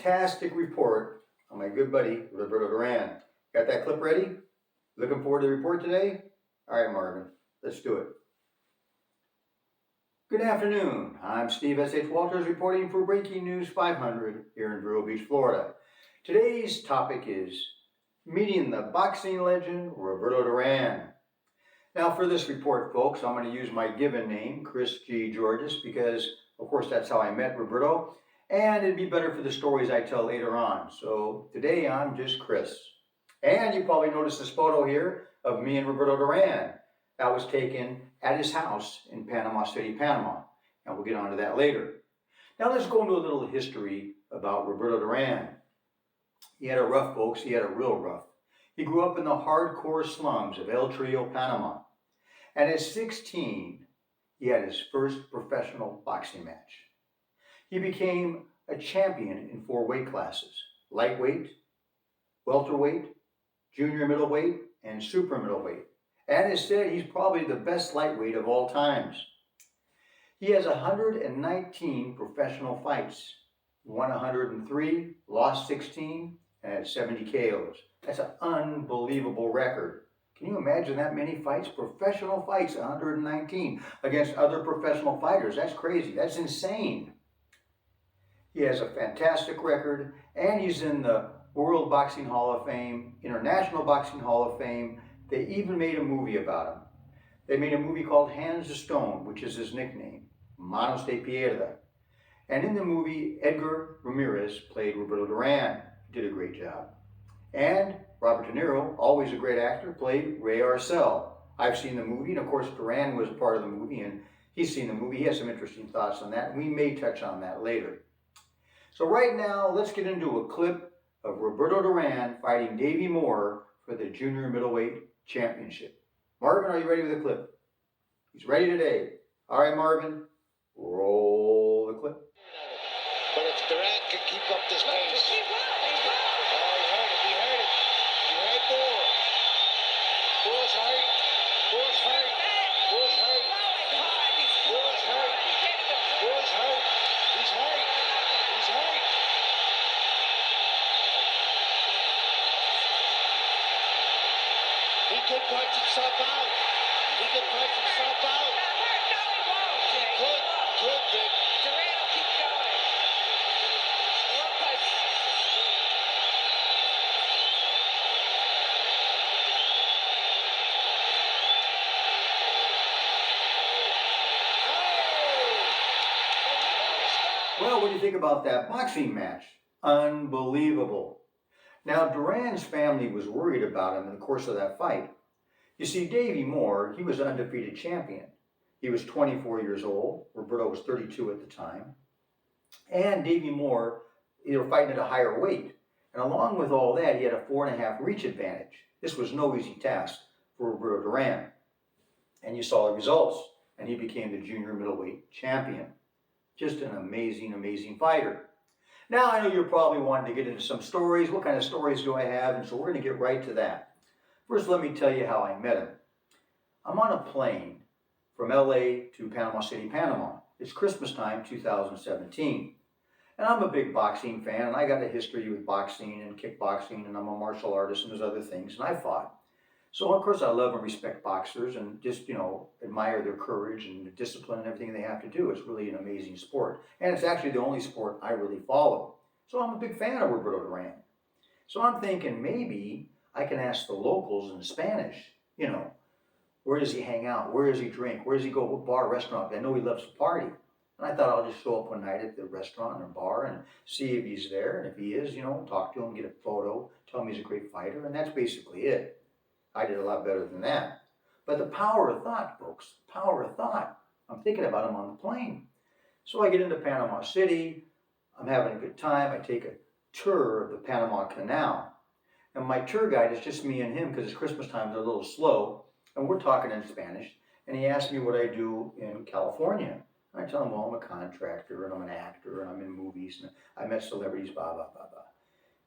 fantastic report on my good buddy, Roberto Duran. Got that clip ready? Looking forward to the report today? All right, Marvin, let's do it. Good afternoon. I'm Steve S.H. Walters reporting for Breaking News 500 here in Vero Beach, Florida. Today's topic is meeting the boxing legend, Roberto Duran. Now for this report, folks, I'm going to use my given name, Chris G. Georgas, because, of course, that's how I met Roberto, and it'd be better for the stories I tell later on. So today I'm just Chris. And you probably noticed this photo here of me and Roberto Duran. That was taken at his house in Panama City, Panama. And we'll get on to that later. Now let's go into a little history about Roberto Duran. He had a rough, folks. He had a real rough. He grew up in the hardcore slums of El Trio, Panama. And at 16, he had his first professional boxing match. He became a champion in 4 weight classes: lightweight, welterweight, junior middleweight, and super middleweight. And is said he's probably the best lightweight of all times. He has 119 professional fights, won 103, lost 16, and had 70 KOs. That's an unbelievable record. Can you imagine that many fights? Professional fights, 119, against other professional fighters. That's crazy. That's insane. He has a fantastic record, and he's in the World Boxing Hall of Fame, International Boxing Hall of Fame. They even made a movie about him. They made a movie called Hands of Stone, which is his nickname, Manos de Piedra. And in the movie, Edgar Ramirez played Roberto Duran. He did a great job. And Robert De Niro, always a great actor, played Ray Arcel. I've seen the movie, and of course Duran was a part of the movie, and he's seen the movie. He has some interesting thoughts on that, and we may touch on that later. So right now, let's get into a clip of Roberto Duran fighting Davey Moore for the junior middleweight championship. Marvin, are you ready with the clip? He's ready today. All right, Marvin, roll the clip. But if Duran can keep up this pace. He heard it. He heard Moore. Moore's hurt. Moore's hurt. Moore's hurt. Moore's hurt. Moore's hurt. He's hurt. He's hurt. He could punch himself out. He could punch himself out. He could, Dick. Duran will keep going. One punch. Well, what do you think about that boxing match? Unbelievable. Now, Duran's family was worried about him in the course of that fight. You see, Davey Moore, he was an undefeated champion. He was 24 years old. Roberto was 32 at the time. And Davey Moore, they were fighting at a higher weight. And along with all that, he had a 4.5 reach advantage. This was no easy task for Roberto Duran. And you saw the results. And he became the junior middleweight champion. Just an amazing, amazing fighter. Now, I know you're probably wanting to get into some stories. What kind of stories do I have? And so we're going to get right to that. First, let me tell you how I met him. I'm on a plane from LA to Panama City, Panama. It's Christmas time, 2017. And I'm a big boxing fan, and I got a history with boxing and kickboxing, and I'm a martial artist, and there's other things, and I fought. So, of course, I love and respect boxers and just, admire their courage and the discipline and everything they have to do. It's really an amazing sport. And it's actually the only sport I really follow. So I'm a big fan of Roberto Duran. So I'm thinking maybe I can ask the locals in Spanish, where does he hang out? Where does he drink? Where does he go? What bar, restaurant? I know he loves to party. And I thought I'll just show up one night at the restaurant or bar and see if he's there. And if he is, talk to him, get a photo, tell him he's a great fighter. And that's basically it. I did a lot better than that. But the power of thought, folks, power of thought. I'm thinking about him on the plane. So I get into Panama City. I'm having a good time. I take a tour of the Panama Canal. And my tour guide is just me and him because it's Christmas time. They're a little slow. And we're talking in Spanish. And he asked me what I do in California. And I tell him, well, I'm a contractor and I'm an actor and I'm in movies and I met celebrities, blah, blah, blah, blah.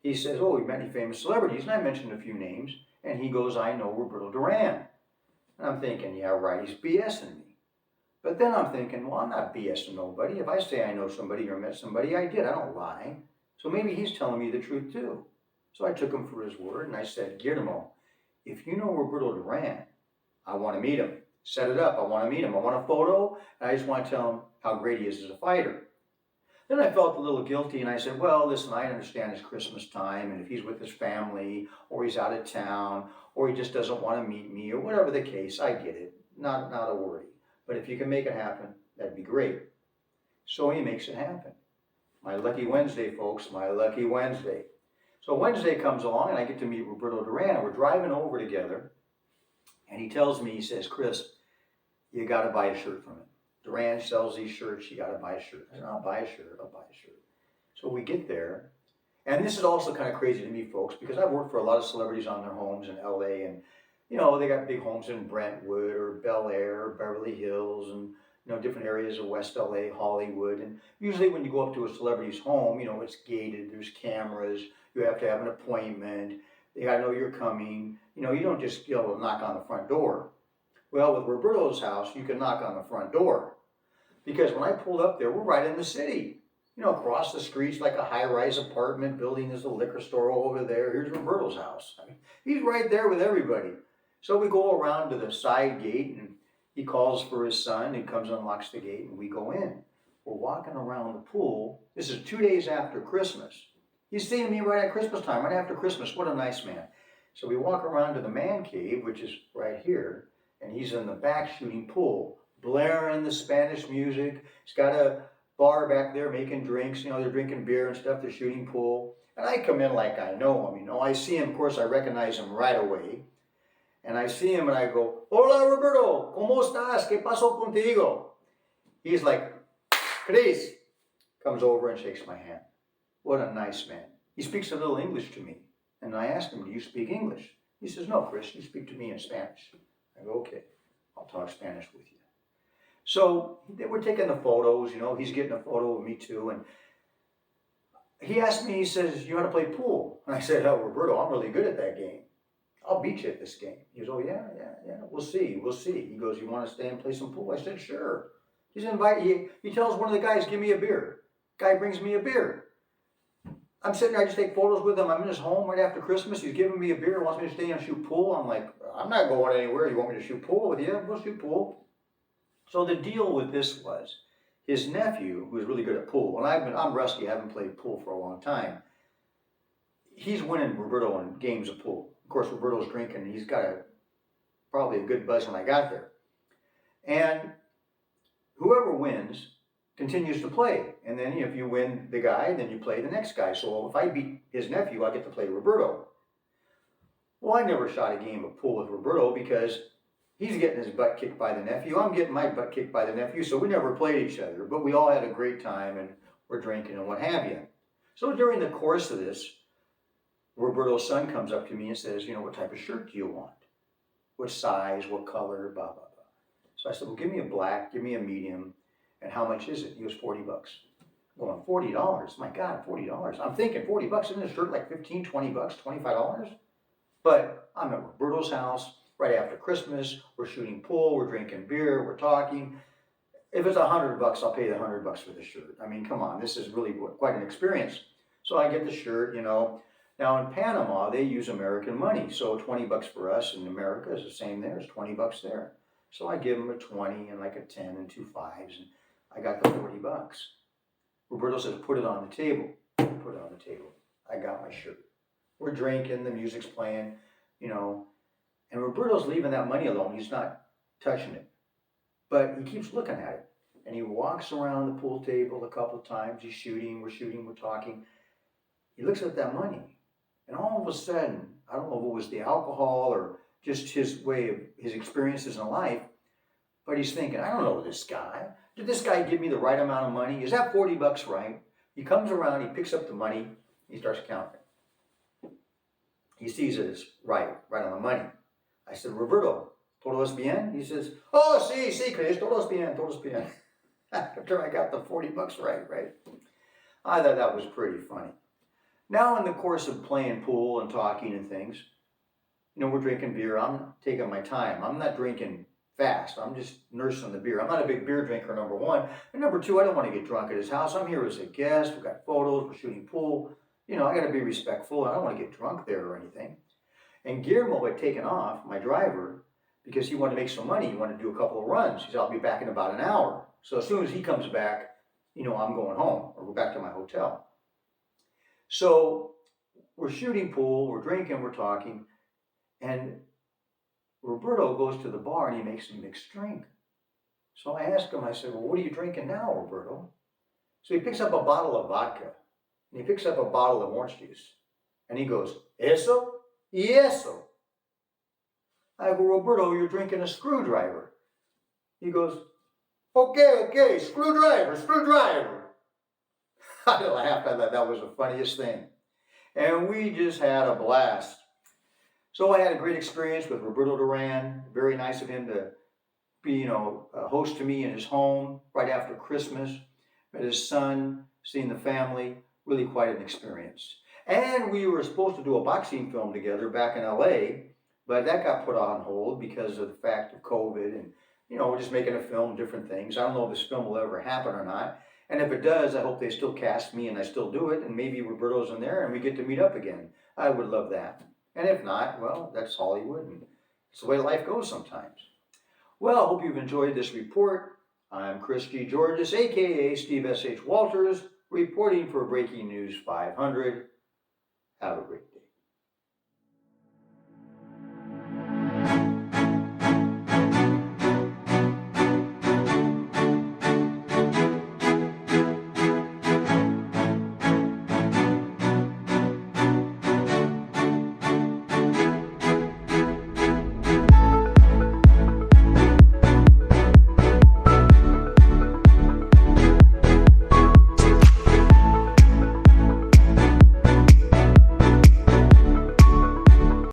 He says, oh, you met any famous celebrities? And I mentioned a few names. And he goes, I know Roberto Duran. And I'm thinking, yeah, right, he's BSing me. But then I'm thinking, well, I'm not BSing nobody. If I say I know somebody or met somebody, I did. I don't lie. So maybe he's telling me the truth too. So I took him for his word and I said, Guillermo, if you know Roberto Duran, I want to meet him. Set it up. I want to meet him. I want a photo. And I just want to tell him how great he is as a fighter. Then I felt a little guilty and I said, well, listen, I understand it's Christmas time and if he's with his family or he's out of town or he just doesn't want to meet me or whatever the case, I get it. Not a worry. But if you can make it happen, that'd be great. So he makes it happen. My lucky Wednesday, folks, my lucky Wednesday. So Wednesday comes along and I get to meet Roberto Duran and we're driving over together and he tells me, he says, Chris, you got to buy a shirt from him. Duran sells these shirts, you got to buy a shirt. I said, I'll buy a shirt. So we get there. And this is also kind of crazy to me, folks, because I've worked for a lot of celebrities on their homes in LA and, you know, they got big homes in Brentwood or Bel Air, or Beverly Hills and, you know, different areas of West LA, Hollywood. And usually when you go up to a celebrity's home, you know, it's gated, there's cameras, you have to have an appointment, they got to know you're coming. You know, you don't just be able to knock on the front door. Well, with Roberto's house, you can knock on the front door. Because when I pulled up there, we're right in the city. You know, across the street's like a high-rise apartment building. There's a liquor store over there. Here's Roberto's house. I mean, he's right there with everybody. So we go around to the side gate, and he calls for his son. He comes and unlocks the gate, and we go in. We're walking around the pool. This is 2 days after Christmas. He's seeing me right at Christmas time, right after Christmas. What a nice man. So we walk around to the man cave, which is right here, and he's in the back shooting pool, blaring the Spanish music. He's got a bar back there making drinks. You know, they're drinking beer and stuff. They're shooting pool. And I come in like I know him. You know, I see him. Of course, I recognize him right away. And I see him and I go, Hola, Roberto. ¿Cómo estás? ¿Qué pasó contigo? He's like, Chris. Comes over and shakes my hand. What a nice man. He speaks a little English to me. And I asked him, do you speak English? He says, no, Chris, you speak to me in Spanish. I go, okay, I'll talk Spanish with you. So we're taking the photos, you know, he's getting a photo of me too. And he asked me, he says, you know how to play pool? And I said, oh, Roberto, I'm really good at that game. I'll beat you at this game. He goes, oh, yeah, we'll see. He goes, you want to stay and play some pool? I said, sure. He tells one of the guys, give me a beer. Guy brings me a beer. I'm sitting there, I just take photos with him. I'm in his home right after Christmas. He's giving me a beer, wants me to stay and shoot pool. I'm like, I'm not going anywhere. You want me to shoot pool with you? We'll shoot pool. So the deal with this was, his nephew, who's really good at pool, and I'm rusty, I haven't played pool for a long time. He's winning Roberto in games of pool. Of course, Roberto's drinking. He's got probably a good buzz when I got there. And whoever wins continues to play. And then if you win the guy, then you play the next guy. So if I beat his nephew, I get to play Roberto. Well, I never shot a game of pool with Roberto because he's getting his butt kicked by the nephew. I'm getting my butt kicked by the nephew. So we never played each other. But we all had a great time and we're drinking and what have you. So during the course of this, Roberto's son comes up to me and says, you know, what type of shirt do you want? What size, what color, blah, blah, blah. So I said, well, give me a black, give me a medium. And how much is it? He was $40. I'm going, $40? My God, $40. I'm thinking $40, isn't a shirt like $15, $20, $25? But I'm at Roberto's house right after Christmas. We're shooting pool, we're drinking beer, we're talking. If it's $100, I'll pay the $100 for the shirt. I mean, come on, this is really quite an experience. So I get the shirt, you know. Now in Panama, they use American money. So $20 for us in America is the same there as $20 there. So I give him a 20 and like a 10 and 2 5s. And I got the $40. Roberto says, put it on the table. Put it on the table. I got my shirt. We're drinking, the music's playing, you know. And Roberto's leaving that money alone. He's not touching it. But he keeps looking at it. And he walks around the pool table a couple of times. He's shooting, we're talking. He looks at that money. And all of a sudden, I don't know if it was the alcohol or just his way of his experiences in life, but he's thinking, I don't know this guy. Did this guy give me the right amount of money? Is that $40 right? He comes around, he picks up the money, he starts counting. He sees it as right on the money. I said, Roberto, ¿todo es bien? He says, oh, sí, Chris, todo es bien. After I got the $40 right? I thought that was pretty funny. Now in the course of playing pool and talking and things, you know, we're drinking beer. I'm taking my time. I'm not drinking fast. I'm just nursing the beer. I'm not a big beer drinker, number one. And number two, I don't want to get drunk at his house. I'm here as a guest. We've got photos. We're shooting pool. You know, I got to be respectful. I don't want to get drunk there or anything. And Guillermo had taken off, my driver, because he wanted to make some money. He wanted to do a couple of runs. He said, I'll be back in about an hour. So as soon as he comes back, you know, I'm going home or go back to my hotel. So we're shooting pool, we're drinking, we're talking, and Roberto goes to the bar and he makes a mixed drink. So I asked him, I said, well, what are you drinking now, Roberto? So he picks up a bottle of vodka and he picks up a bottle of orange juice and he goes, ¿Eso? ¿Y eso? I go, Roberto, you're drinking a screwdriver. He goes, okay, screwdriver. I laughed. I thought that was the funniest thing. And we just had a blast. So I had a great experience with Roberto Duran. Very nice of him to be, you know, a host to me in his home right after Christmas. Met his son, seeing the family. Really quite an experience. And we were supposed to do a boxing film together back in LA, but that got put on hold because of the fact of COVID and, you know, we're just making a film, different things. I don't know if this film will ever happen or not. And if it does, I hope they still cast me and I still do it. And maybe Roberto's in there and we get to meet up again. I would love that. And if not, well, that's Hollywood. And it's the way life goes sometimes. Well, I hope you've enjoyed this report. I'm Chris G. Georgas, a.k.a. Steve S.H. Walters, reporting for Breaking News 500. Have a great day.